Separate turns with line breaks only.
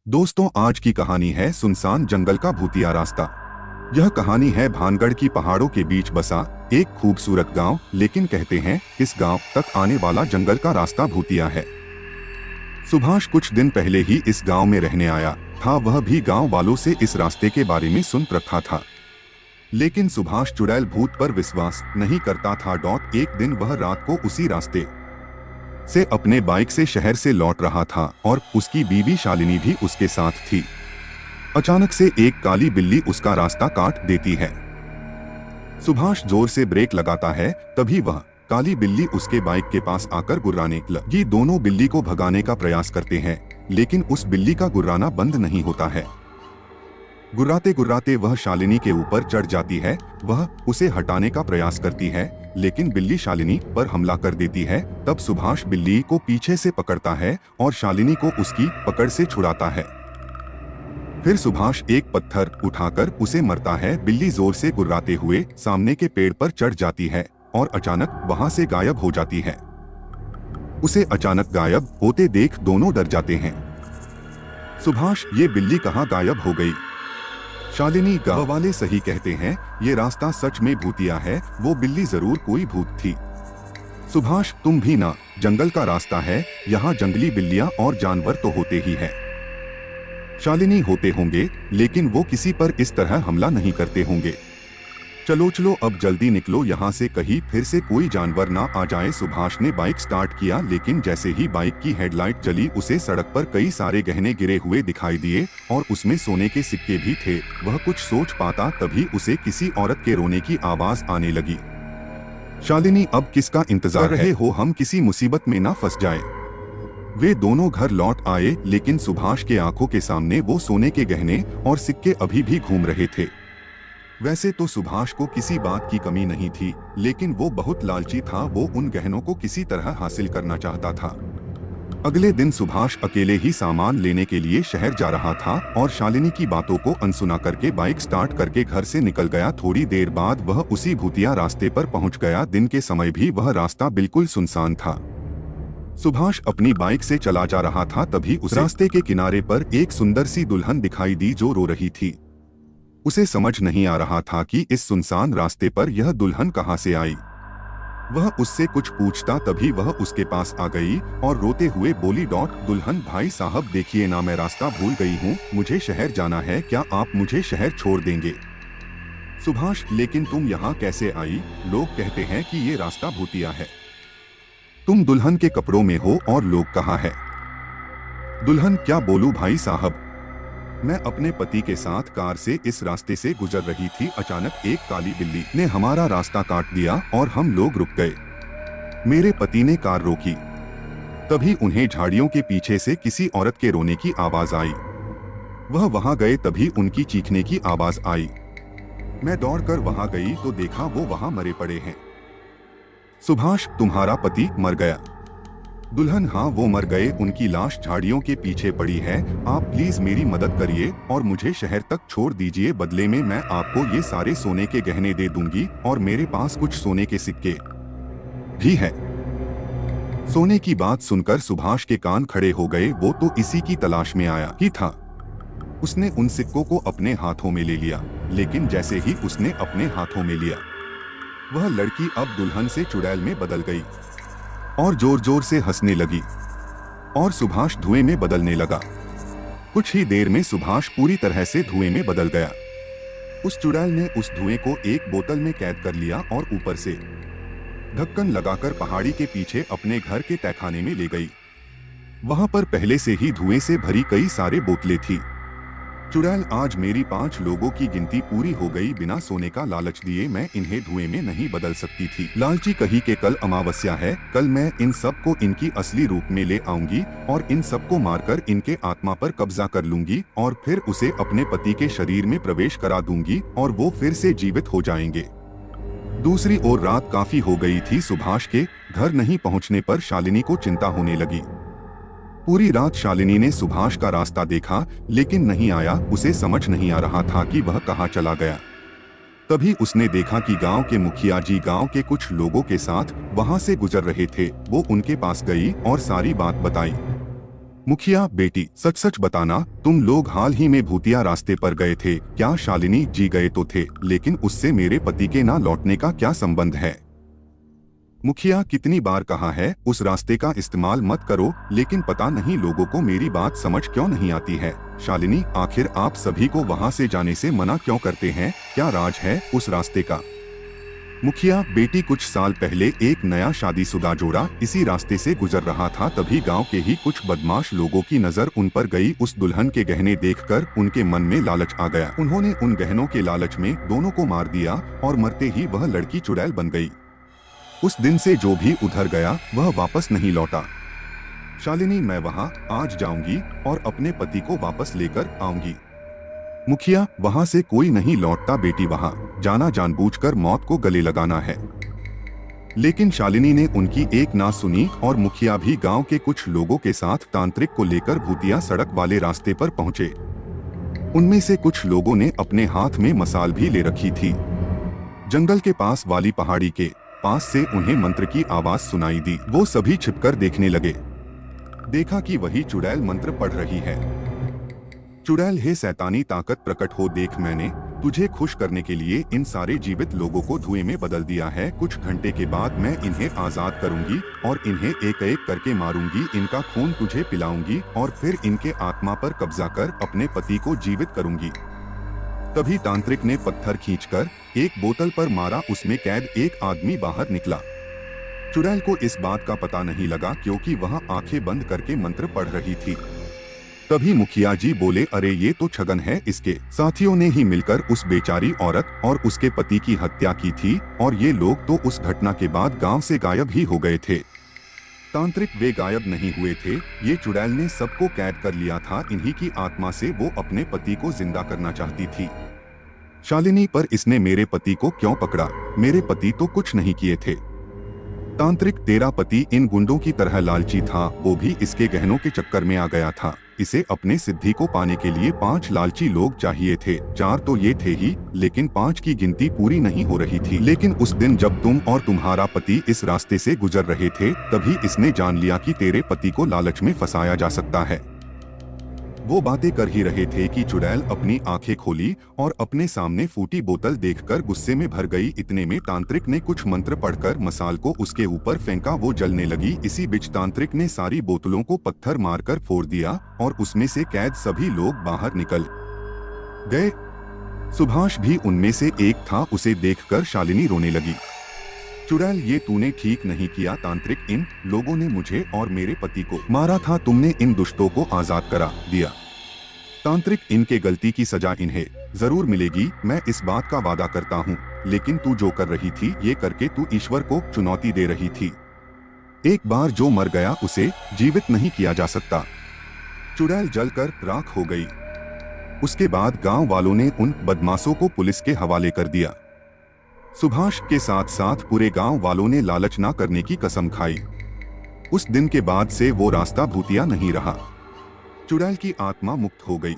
दोस्तों, आज की कहानी है सुनसान जंगल का भूतिया रास्ता। यह कहानी है भानगढ़ की पहाड़ों के बीच बसा एक खूबसूरत गांव, लेकिन कहते हैं इस गांव तक आने वाला जंगल का रास्ता भूतिया है। सुभाष कुछ दिन पहले ही इस गांव में रहने आया था। वह भी गांव वालों से इस रास्ते के बारे में सुन रखा था, लेकिन सुभाष चुड़ैल भूत पर विश्वास नहीं करता था। एक दिन वह रात को उसी रास्ते से अपने बाइक से शहर से लौट रहा था और उसकी बीवी शालिनी भी उसके साथ थी। अचानक से एक काली बिल्ली उसका रास्ता काट देती है। सुभाष जोर से ब्रेक लगाता है, तभी वह काली बिल्ली उसके बाइक के पास आकर गुर्राने लगी। दोनों बिल्ली को भगाने का प्रयास करते हैं, लेकिन उस बिल्ली का गुर्राना बंद नहीं होता है। गुर्राते गुर्राते वह शालिनी के ऊपर चढ़ जाती है। वह उसे हटाने का प्रयास करती है, लेकिन बिल्ली शालिनी पर हमला कर देती है। तब सुभाष बिल्ली को पीछे से पकड़ता है और शालिनी को उसकी पकड़ से छुड़ाता है। फिर सुभाष एक पत्थर उठाकर उसे मारता है। बिल्ली जोर से गुर्राते हुए सामने के पेड़ पर चढ़ जाती है और अचानक वहां से गायब हो जाती है। उसे अचानक गायब होते देख दोनों डर जाते हैं। सुभाष, ये बिल्ली कहाँ गायब हो गई? शालिनी, गांव वाले सही कहते हैं, ये रास्ता सच में भूतिया है। वो बिल्ली जरूर कोई भूत थी। सुभाष, तुम भी ना, जंगल का रास्ता है, यहाँ जंगली बिल्लियां और जानवर तो होते ही हैं। शालिनी, होते होंगे, लेकिन वो किसी पर इस तरह हमला नहीं करते होंगे। चलो चलो अब जल्दी निकलो यहाँ से, कहीं फिर से कोई जानवर ना आ जाए। सुभाष ने बाइक स्टार्ट किया, लेकिन जैसे ही बाइक की हेडलाइट जली उसे सड़क पर कई सारे गहने गिरे हुए दिखाई दिए और उसमें सोने के सिक्के भी थे। वह कुछ सोच पाता तभी उसे किसी औरत के रोने की आवाज आने लगी। शालिनी, अब किसका इंतजार रहे हो? हम किसी मुसीबत में ना फंस जाए। वे दोनों घर लौट आए, लेकिन सुभाष के आंखों के सामने वो सोने के गहने और सिक्के अभी भी घूम रहे थे। वैसे तो सुभाष को किसी बात की कमी नहीं थी, लेकिन वो बहुत लालची था। वो उन गहनों को किसी तरह हासिल करना चाहता था। अगले दिन सुभाष अकेले ही सामान लेने के लिए शहर जा रहा था और शालिनी की बातों को अनसुना करके बाइक स्टार्ट करके घर से निकल गया। थोड़ी देर बाद वह उसी भूतिया रास्ते पर पहुंच गया। दिन के समय भी वह रास्ता बिल्कुल सुनसान था। सुभाष अपनी बाइक से चला जा रहा था, तभी उस रास्ते के किनारे पर एक सुंदर सी दुल्हन दिखाई दी जो रो रही थी। उसे समझ नहीं आ रहा था कि इस सुनसान रास्ते पर यह दुल्हन कहां से आई। वह उससे कुछ पूछता, तभी वह उसके पास आ गई और रोते हुए बोली, दुल्हन भाई साहब देखिए ना, मैं रास्ता भूल गई हूँ, मुझे शहर जाना है, क्या आप मुझे शहर छोड़ देंगे? सुभाष, लेकिन तुम यहाँ कैसे आई? लोग कहते हैं कि ये रास्ता भूतिया है। तुम दुल्हन के कपड़ों में हो और लोग कहाँ है? दुल्हन, क्या बोलूं भाई साहब, मैं अपने पति के साथ कार से इस रास्ते से गुजर रही थी। अचानक एक काली बिल्ली ने हमारा रास्ता काट दिया और हम लोग रुक गए। मेरे पति ने कार रोकी, तभी उन्हें झाड़ियों के पीछे से किसी औरत के रोने की आवाज आई। वह वहां गए, तभी उनकी चीखने की आवाज आई। मैं दौड़कर वहां गई तो देखा वो वहां मरे पड़े हैं। सुभाष, तुम्हारा पति मर गया? दुल्हन, हाँ वो मर गए, उनकी लाश झाड़ियों के पीछे पड़ी है। आप प्लीज मेरी मदद करिए और मुझे शहर तक छोड़ दीजिए। बदले में मैं आपको ये सारे सोने के गहने दे दूंगी और मेरे पास कुछ सोने के सिक्के भी है। सोने की बात सुनकर सुभाष के कान खड़े हो गए। वो तो इसी की तलाश में आया ही था। उसने उन सिक्कों को अपने हाथों में ले लिया, लेकिन जैसे ही उसने अपने हाथों में लिया, वह लड़की अब दुल्हन से चुड़ैल में बदल गई और जोर जोर से हंसने लगी और सुभाष धुएं में बदलने लगा। कुछ ही देर में सुभाष पूरी तरह से धुएं में बदल गया। उस चुड़ैल ने उस धुएं को एक बोतल में कैद कर लिया और ऊपर से ढक्कन लगाकर पहाड़ी के पीछे अपने घर के तहखाने में ले गई। वहां पर पहले से ही धुएं से भरी कई सारे बोतलें थी। चुड़ैल, आज मेरी 5 लोगों की गिनती पूरी हो गई। बिना सोने का लालच दिए मैं इन्हें धुएं में नहीं बदल सकती थी। लालची कही के कल अमावस्या है, कल मैं इन सब को इनकी असली रूप में ले आऊंगी और इन सबको मारकर इनके आत्मा पर कब्जा कर लूंगी और फिर उसे अपने पति के शरीर में प्रवेश करा दूंगी और वो फिर से जीवित हो जाएंगे। दूसरी ओर रात काफी हो गई थी। सुभाष के घर नहीं पहुंचने पर शालिनी को चिंता होने लगी। पूरी रात शालिनी ने सुभाष का रास्ता देखा, लेकिन नहीं आया। उसे समझ नहीं आ रहा था कि वह कहाँ चला गया। तभी उसने देखा कि गांव के मुखिया जी गांव के कुछ लोगों के साथ वहां से गुजर रहे थे। वो उनके पास गई और सारी बात बताई। मुखिया, बेटी सच सच बताना, तुम लोग हाल ही में भूतिया रास्ते पर गए थे क्या? शालिनी जी, गए तो थे, लेकिन उससे मेरे पति के ना लौटने का क्या संबंध है? मुखिया, कितनी बार कहा है उस रास्ते का इस्तेमाल मत करो, लेकिन पता नहीं लोगों को मेरी बात समझ क्यों नहीं आती है। शालिनी, आखिर आप सभी को वहां से जाने से मना क्यों करते हैं? क्या राज है उस रास्ते का? मुखिया, बेटी कुछ साल पहले एक नया शादीशुदा जोड़ा इसी रास्ते से गुजर रहा था, तभी गांव के ही कुछ बदमाश लोगों की नजर उन पर गई। उस दुल्हन के गहने देखकर उनके मन में लालच आ गया। उन्होंने उन गहनों के लालच में दोनों को मार दिया और मरते ही वह लड़की चुड़ैल बन गई। उस दिन से जो भी उधर गया वह वापस नहीं लौटा। शालिनी, मैं वहां आज जाऊंगी और अपने पति को वापस लेकर आऊंगी। मुखिया, वहां से कोई नहीं लौटता बेटी, वहां जाना जानबूझकर मौत को गले लगाना है। लेकिन शालिनी ने उनकी एक ना सुनी और मुखिया भी गांव के कुछ लोगों के साथ तांत्रिक को लेकर भूतिया सड़क वाले रास्ते पर पहुंचे। उनमें से कुछ लोगों ने अपने हाथ में मसाल भी ले रखी थी। जंगल के पास वाली पहाड़ी के पास से उन्हें मंत्र की आवाज सुनाई दी। वो सभी छिपकर देखने लगे। देखा कि वही चुड़ैल मंत्र पढ़ रही है। चुड़ैल, हे शैतानी ताकत प्रकट हो, देख मैंने तुझे खुश करने के लिए इन सारे जीवित लोगों को धुएं में बदल दिया है। कुछ घंटे के बाद मैं इन्हें आजाद करूंगी और इन्हें एक एक करके मारूंगी, इनका खून तुझे पिलाऊंगी और फिर इनके आत्मा पर कब्जा कर अपने पति को जीवित करूंगी। तभी तांत्रिक ने पत्थर खींचकर एक बोतल पर मारा, उसमें कैद एक आदमी बाहर निकला। चुड़ैल को इस बात का पता नहीं लगा क्योंकि वह आंखें बंद करके मंत्र पढ़ रही थी। तभी मुखिया जी बोले, अरे ये तो छगन है, इसके साथियों ने ही मिलकर उस बेचारी औरत और उसके पति की हत्या की थी और ये लोग तो उस घटना के बाद गांव से गायब ही हो गए थे। तांत्रिक, वे गायब नहीं हुए थे, ये चुड़ैल ने सबको कैद कर लिया था। इन्हीं की आत्मा से वो अपने पति को जिंदा करना चाहती थी। शालिनी, पर इसने मेरे पति को क्यों पकड़ा? मेरे पति तो कुछ नहीं किए थे। तांत्रिक, तेरा पति इन गुंडों की तरह लालची था, वो भी इसके गहनों के चक्कर में आ गया था। इसे अपने सिद्धि को पाने के लिए 5 लालची लोग चाहिए थे। 4 तो ये थे ही, लेकिन 5 की गिनती पूरी नहीं हो रही थी। लेकिन उस दिन जब तुम और तुम्हारा पति इस रास्ते से गुजर रहे थे, तभी इसने जान लिया कि तेरे पति को लालच में फंसाया जा सकता है। वो बातें कर ही रहे थे कि चुड़ैल अपनी आंखें खोली और अपने सामने फूटी बोतल देखकर गुस्से में भर गई। इतने में तांत्रिक ने कुछ मंत्र पढ़कर मसाल को उसके ऊपर फेंका, वो जलने लगी। इसी बीच तांत्रिक ने सारी बोतलों को पत्थर मारकर फोड़ दिया और उसमें से कैद सभी लोग बाहर निकल गए। सुभाष भी उनमें से एक था। उसे देखकर शालिनी रोने लगी। चुड़ैल, ये तूने ठीक नहीं किया तांत्रिक, इन लोगों ने मुझे और मेरे पति को मारा था, तुमने इन दुष्टों को आजाद करा दिया। तांत्रिक, इनके गलती की सजा इन्हें जरूर मिलेगी, मैं इस बात का वादा करता हूँ। लेकिन तू जो कर रही थी, ये करके तू ईश्वर को चुनौती दे रही थी। एक बार जो मर गया उसे जीवित नहीं किया जा सकता। चुड़ैल जलकर राख हो गई। उसके बाद गांव वालों ने उन बदमाशों को पुलिस के हवाले कर दिया। सुभाष के साथ साथ पूरे गांव वालों ने लालच न करने की कसम खाई। उस दिन के बाद से वो रास्ता भूतिया नहीं रहा। चुड़ैल की आत्मा मुक्त हो गई।